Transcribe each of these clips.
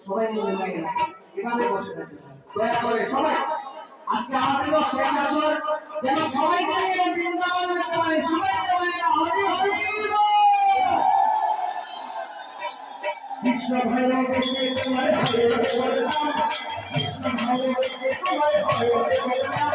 সবাই এখানে বসে থাকে দয়া করে সবাই আজকে আমাদের শেষ আসর যেন সবাইকে নিয়ে বৃন্দাবনে যেতে পারে সবাই কৃষ্ণ ভাইরাও বেশি তোমার হরে বললাম কৃষ্ণ ভাইরাও বেশি তোমার হরে বললাম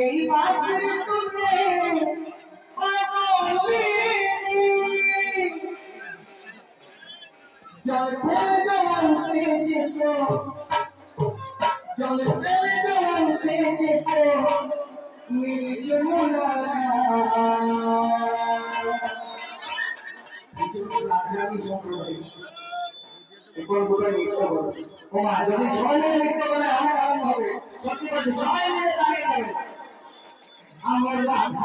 এই বাসুরি তুলে জল ফেলে জলতে যেত জল ফেলে জলতে যেত যমুনা যদি সবাই মিলে লিখতে পারে আমার আনন্দ হবে সত্যি বলছি সবাই মিলে দাঁড়িয়ে যাবে আমার রাধা